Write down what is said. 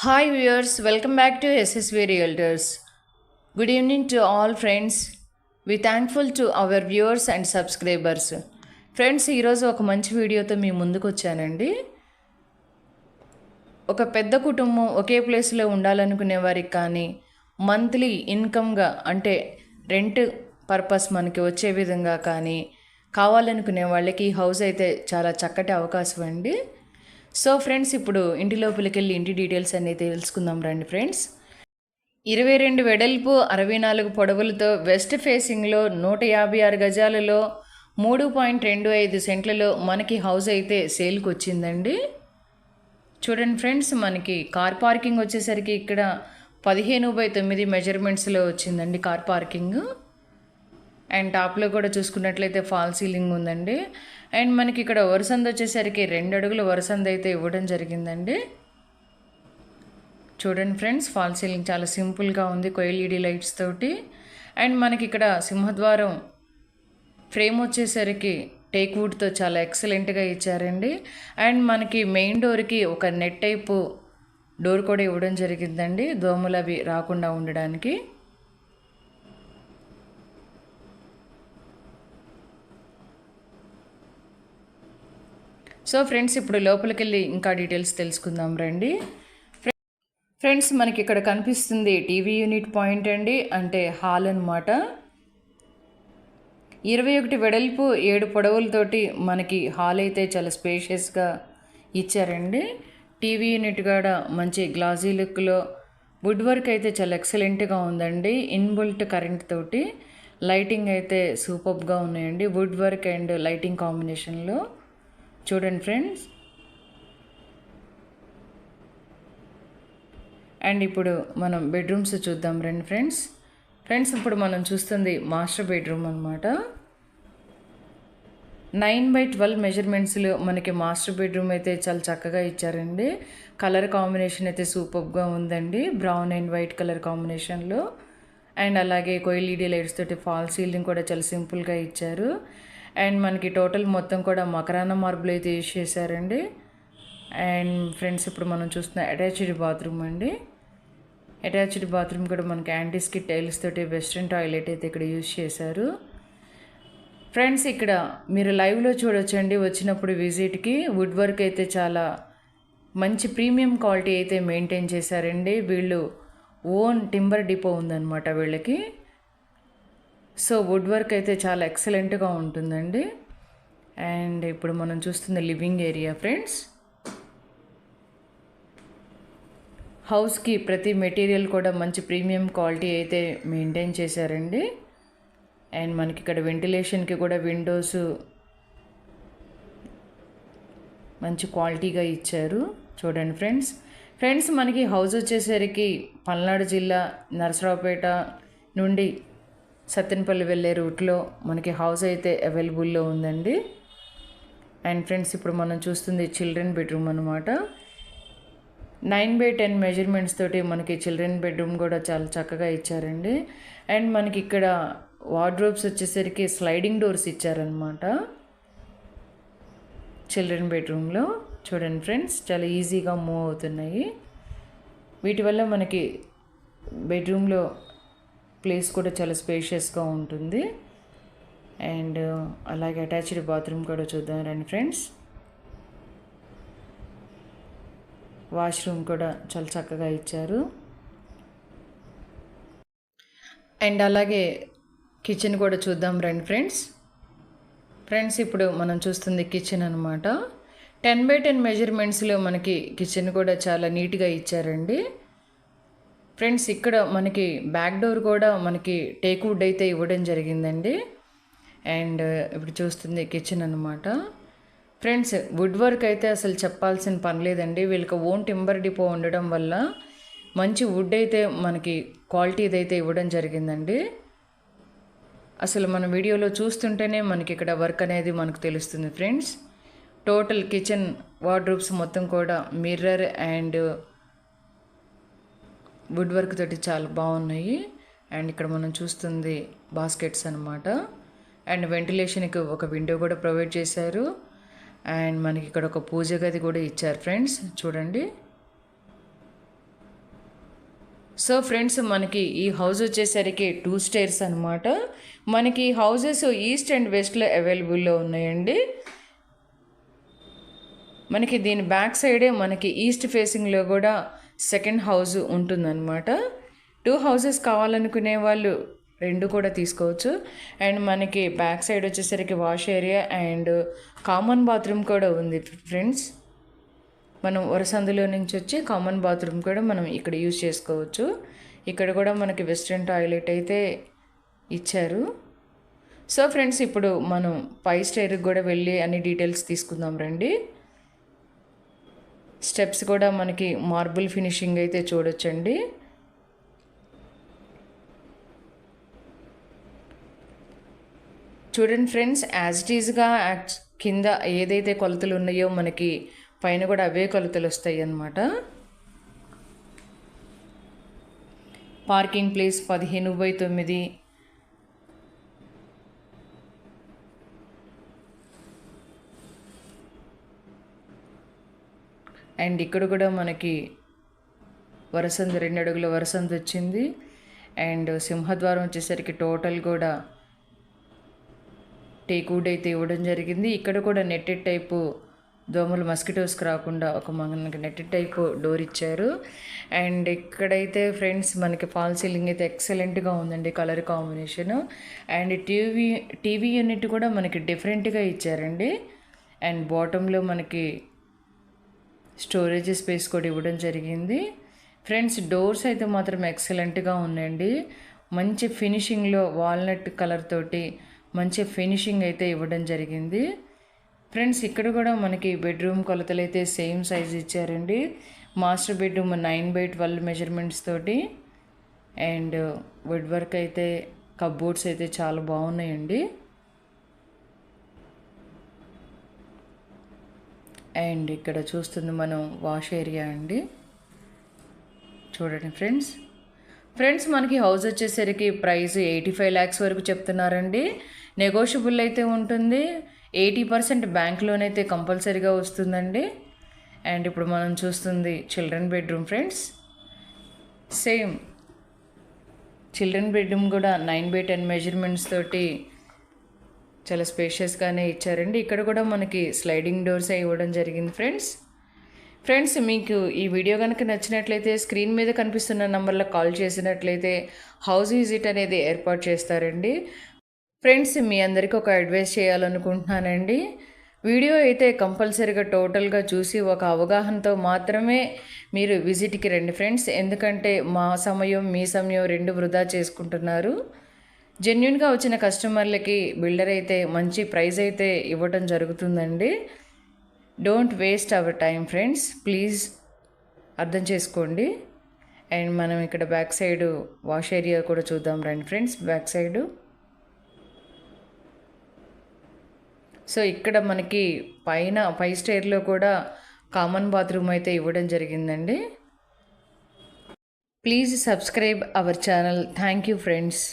Hi viewers, welcome back to SSV Realtors. Good evening to all friends. We thankful to our viewers and subscribers. Friends ఈరోజు ఒక మంచి వీడియోతో మీ ముందుకు వచ్చానండి. ఒక పెద్ద కుటుంబం ఒకే ప్లేస్లో ఉండాలనుకునే వారికి కానీ మంత్లీ ఇన్కమ్గా అంటే రెంట్ పర్పస్ మనకి వచ్చే విధంగా కానీ కావాలనుకునే వాళ్ళకి హౌస్ అయితే చాలా చక్కటి అవకాశం అండి. సో ఫ్రెండ్స్, ఇప్పుడు ఇంటి లోపలికి వెళ్ళి ఇంటి డీటెయిల్స్ అన్నీ తెలుసుకుందాం రండి ఫ్రెండ్స్. 22 వెడల్పు 64 పొడవులతో వెస్ట్ ఫేసింగ్లో 156 గజాలలో 3.25 సెంట్లలో మనకి హౌస్ అయితే సేల్కి వచ్చిందండి. చూడండి ఫ్రెండ్స్, మనకి కార్ పార్కింగ్ వచ్చేసరికి ఇక్కడ 15/9 మెజర్మెంట్స్లో వచ్చిందండి కార్ పార్కింగ్. అండ్ టాప్లో కూడా చూసుకున్నట్లయితే ఫాల్ సీలింగ్ ఉందండి. అండ్ మనకి ఇక్కడ వరసంద వచ్చేసరికి 2 అడుగుల వరసంద అయితే ఇవ్వడం జరిగిందండి. చూడండి ఫ్రెండ్స్, ఫాల్ సీలింగ్ చాలా సింపుల్గా ఉంది ఎల్ఈడి లైట్స్ తోటి. అండ్ మనకి ఇక్కడ సింహద్వారం ఫ్రేమ్ వచ్చేసరికి టేక్ వుడ్తో చాలా ఎక్సలెంట్గా ఇచ్చారండి. అండ్ మనకి మెయిన్ డోర్కి ఒక నెట్ టైపు డోర్ కూడా ఇవ్వడం జరిగిందండి, దోమలు అవి రాకుండా ఉండడానికి. సో ఫ్రెండ్స్, ఇప్పుడు లోపలికి వెళ్ళి ఇంకా డీటెయిల్స్ తెలుసుకుందాం రండి. ఫ్రెండ్స్, మనకి ఇక్కడ కనిపిస్తుంది టీవీ యూనిట్ పాయింట్ అండి, అంటే హాల్ అనమాట. 21 వెడల్పు 7 పొడవులతోటి మనకి హాల్ అయితే చాలా స్పేషియస్గా ఇచ్చారండి. టీవీ యూనిట్ కూడా మంచి గ్లాజీ లుక్లో వుడ్ వర్క్ అయితే చాలా ఎక్సలెంట్గా ఉందండి. ఇన్బుల్ట్ కరెంట్ తోటి లైటింగ్ అయితే సూపర్గా ఉన్నాయండి, వుడ్ వర్క్ అండ్ లైటింగ్ కాంబినేషన్లో. చూడండి ఫ్రెండ్స్. అండ్ ఇప్పుడు మనం బెడ్రూమ్స్ చూద్దాం రండి ఫ్రెండ్స్. ఇప్పుడు మనం చూస్తుంది మాస్టర్ బెడ్రూమ్ అనమాట. 9/12 మెజర్మెంట్స్లో మనకి మాస్టర్ బెడ్రూమ్ అయితే చాలా చక్కగా ఇచ్చారండి. కలర్ కాంబినేషన్ అయితే సూపర్గా ఉందండి, బ్రౌన్ అండ్ వైట్ కలర్ కాంబినేషన్లో. అండ్ అలాగే ఎల్ఈడి లైట్స్ తోటి ఫాల్ సీలింగ్ కూడా చాలా సింపుల్గా ఇచ్చారు. అండ్ మనకి టోటల్ మొత్తం కూడా మకరాన మార్బుల్ అయితే యూజ్ చేశారండి. అండ్ ఫ్రెండ్స్, ఇప్పుడు మనం చూస్తున్న అటాచ్డ్ బాత్రూమ్ అండి. అటాచ్డ్ బాత్రూమ్ కూడా మనకి యాంటీస్కి టైల్స్ తోటి వెస్ట్రన్ టాయిలెట్ అయితే ఇక్కడ యూజ్ చేశారు. ఫ్రెండ్స్, ఇక్కడ మీరు లైవ్లో చూడొచ్చండి వచ్చినప్పుడు విజిట్కి. వుడ్ వర్క్ అయితే చాలా మంచి ప్రీమియం క్వాలిటీ అయితే మెయింటైన్ చేశారండి. వీళ్ళు ఓన్ టింబర్ డిపో ఉందన్నమాట వీళ్ళకి. సో వుడ్ వర్క్ అయితే చాలా ఎక్సలెంట్గా ఉంటుందండి. అండ్ ఇప్పుడు మనం చూస్తున్న లివింగ్ ఏరియా ఫ్రెండ్స్. హౌస్కి ప్రతి మెటీరియల్ కూడా మంచి ప్రీమియం క్వాలిటీ అయితే మెయింటైన్ చేశారండి. అండ్ మనకి ఇక్కడ వెంటిలేషన్కి కూడా విండోస్ మంచి క్వాలిటీగా ఇచ్చారు. చూడండి ఫ్రెండ్స్, మనకి హౌస్ వచ్చేసరికి పల్నాడు జిల్లా నరసరావుపేట నుండి సత్తెనపల్లి వెళ్ళే రూట్లో మనకి హౌస్ అయితే అవైలబుల్లో ఉందండి. అండ్ ఫ్రెండ్స్, ఇప్పుడు మనం చూస్తుంది చిల్డ్రన్ బెడ్రూమ్ అనమాట. 9/10 మెజర్మెంట్స్ తోటి మనకి చిల్డ్రన్ బెడ్రూమ్ కూడా చాలా చక్కగా ఇచ్చారండి. అండ్ మనకి ఇక్కడ వార్డ్రోబ్స్ వచ్చేసరికి స్లైడింగ్ డోర్స్ ఇచ్చారనమాట చిల్డ్రన్ బెడ్రూమ్లో. చూడండి ఫ్రెండ్స్, చాలా ఈజీగా మూవ్ అవుతున్నాయి. వీటి వల్ల మనకి బెడ్రూమ్లో ప్లేస్ కూడా చాలా స్పేషియస్గా ఉంటుంది. అండ్ అలాగే అటాచ్డ్ బాత్రూమ్ కూడా చూద్దాం రండి ఫ్రెండ్స్. వాష్రూమ్ కూడా చాలా చక్కగా ఇచ్చారు. అండ్ అలాగే కిచెన్ కూడా చూద్దాం రండి ఫ్రెండ్స్. ఇప్పుడు మనం చూస్తుంది కిచెన్ అనమాట. 10/10 మెజర్మెంట్స్లో మనకి కిచెన్ కూడా చాలా నీట్గా ఇచ్చారండి. ఫ్రెండ్స్, ఇక్కడ మనకి బ్యాక్ డోర్ కూడా మనకి టేక్ వుడ్ అయితే ఇవ్వడం జరిగిందండి. అండ్ ఇప్పుడు చూస్తుంది కిచెన్ అనమాట. ఫ్రెండ్స్, వుడ్ వర్క్ అయితే అసలు చెప్పాల్సిన పని లేదండి. వీళ్ళకి ఓన్ టింబర్ డిపో ఉండడం వల్ల మంచి వుడ్ అయితే మనకి క్వాలిటీది అయితే ఇవ్వడం జరిగిందండి. అసలు మన వీడియోలో చూస్తుంటేనే మనకి ఇక్కడ వర్క్ అనేది మనకు తెలుస్తుంది ఫ్రెండ్స్. టోటల్ కిచెన్ వార్డ్రోబ్స్ మొత్తం కూడా మిర్రర్ అండ్ వుడ్ వర్క్ తోటి చాలా బాగున్నాయి. అండ్ ఇక్కడ మనం చూస్తుంది బాస్కెట్స్ అనమాట. అండ్ వెంటిలేషన్కి ఒక విండో కూడా ప్రొవైడ్ చేశారు. అండ్ మనకి ఇక్కడ ఒక పూజ గది కూడా ఇచ్చారు ఫ్రెండ్స్. చూడండి, సో ఫ్రెండ్స్, మనకి ఈ హౌస్ వచ్చేసరికి 2 స్టేర్స్ అనమాట. మనకి హౌసెస్ ఈస్ట్ అండ్ వెస్ట్లో అవైలబుల్లో ఉన్నాయండి. మనకి దీని బ్యాక్ సైడే మనకి ఈస్ట్ ఫేసింగ్లో కూడా సెకండ్ హౌస్ ఉంటుందన్నమాట. 2 హౌసెస్ కావాలనుకునే వాళ్ళు 2 కూడా తీసుకోవచ్చు. అండ్ మనకి బ్యాక్ సైడ్ వచ్చేసరికి wash area and common bathroom కూడా ఉంది ఫ్రెండ్స్. మనం వరసందులో నుంచి వచ్చి కామన్ బాత్రూమ్ కూడా మనం ఇక్కడ యూజ్ చేసుకోవచ్చు. ఇక్కడ కూడా మనకి వెస్ట్రన్ టాయిలెట్ అయితే ఇచ్చారు. సో ఫ్రెండ్స్, ఇప్పుడు మనం పై స్టైర్కి కూడా వెళ్ళి అన్ని డీటెయిల్స్ తీసుకుందాం రండి. స్టెప్స్ కూడా మనకి మార్బుల్ ఫినిషింగ్ అయితే చూడొచ్చండి. చూడండి ఫ్రెండ్స్, యాజ్ ఇట్ ఈజ్గా కింద ఏదైతే కొలతలు ఉన్నాయో మనకి పైన కూడా అవే కొలతలు వస్తాయి అన్నమాట. Parking place 15/9. అండ్ ఇక్కడ కూడా మనకి వరసంది 2 అడుగుల వరసంది వచ్చింది. అండ్ సింహద్వారం వచ్చేసరికి టోటల్ కూడా టేక్ వుడ్ అయితే ఇవ్వడం జరిగింది. ఇక్కడ కూడా నెట్టెడ్ టైపు దోమలు మస్కిటోస్కి రాకుండా ఒక మనకి నెట్టెడ్ టైపు డోర్ ఇచ్చారు. అండ్ ఇక్కడైతే ఫ్రెండ్స్ మనకి ఫాల్ సీలింగ్ అయితే ఎక్సలెంట్గా ఉందండి, colour combination. And TV unit కూడా మనకి డిఫరెంట్గా ఇచ్చారండి. అండ్ బాటంలో మనకి స్టోరేజ్ స్పేస్ కూడా ఇవ్వడం జరిగింది. ఫ్రెండ్స్, డోర్స్ అయితే మాత్రం ఎక్సలెంట్గా ఉన్నాయండి. మంచి ఫినిషింగ్లో వాల్నట్ కలర్ తోటి మంచి ఫినిషింగ్ అయితే ఇవ్వడం జరిగింది. ఫ్రెండ్స్, ఇక్కడ కూడా మనకి బెడ్రూమ్ కొలతలు అయితే సేమ్ సైజ్ ఇచ్చారండి. మాస్టర్ బెడ్రూమ్ 9/12 మెజర్మెంట్స్ తోటి. అండ్ వుడ్ వర్క్ అయితే కప్బోర్డ్స్ అయితే చాలా బాగున్నాయండి. అండ్ ఇక్కడ చూస్తుంది మనం వాష్ ఏరియా అండి. చూడండి ఫ్రెండ్స్, మనకి హౌస్ వచ్చేసరికి ప్రైస్ 85 lakhs వరకు చెప్తున్నారండి. నెగోషియబుల్ అయితే ఉంటుంది. 80% బ్యాంక్ లోన్ అయితే కంపల్సరీగా వస్తుందండి. అండ్ ఇప్పుడు మనం చూస్తుంది children bedroom friends. Same children bedroom కూడా 9/10 మెజర్మెంట్స్ తోటి చాలా స్పేషియస్గానే ఇచ్చారండి. ఇక్కడ కూడా మనకి స్లైడింగ్ డోర్స్ ఇవ్వడం జరిగింది ఫ్రెండ్స్, మీకు ఈ వీడియో కనుక నచ్చినట్లయితే స్క్రీన్ మీద కనిపిస్తున్న నంబర్లో కాల్ చేసినట్లయితే హౌస్ విజిట్ అనేది ఏర్పాటు చేస్తారండి. ఫ్రెండ్స్, మీ అందరికీ ఒక అడ్వైస్ చేయాలనుకుంటున్నానండి. వీడియో అయితే కంపల్సరీగా టోటల్గా చూసి ఒక అవగాహనతో మాత్రమే మీరు విజిట్కి రండి ఫ్రెండ్స్. ఎందుకంటే మా సమయం మీ సమయం 2 వృధా చేసుకుంటున్నారు. జెన్యున్గా వచ్చిన కస్టమర్లకి బిల్డర్ అయితే మంచి ప్రైస్ అయితే ఇవ్వడం జరుగుతుందండి. Don't waste our time friends, please అర్థం చేసుకోండి. అండ్ మనం ఇక్కడ బ్యాక్ సైడ్ వాష్ ఏరియా కూడా చూద్దాం రండి ఫ్రెండ్స్. బ్యాక్ సైడు సో ఇక్కడ మనకి పై స్టేర్లో కూడా కామన్ బాత్రూమ్ అయితే ఇవ్వడం జరిగిందండి. Please subscribe our channel. Thank you friends.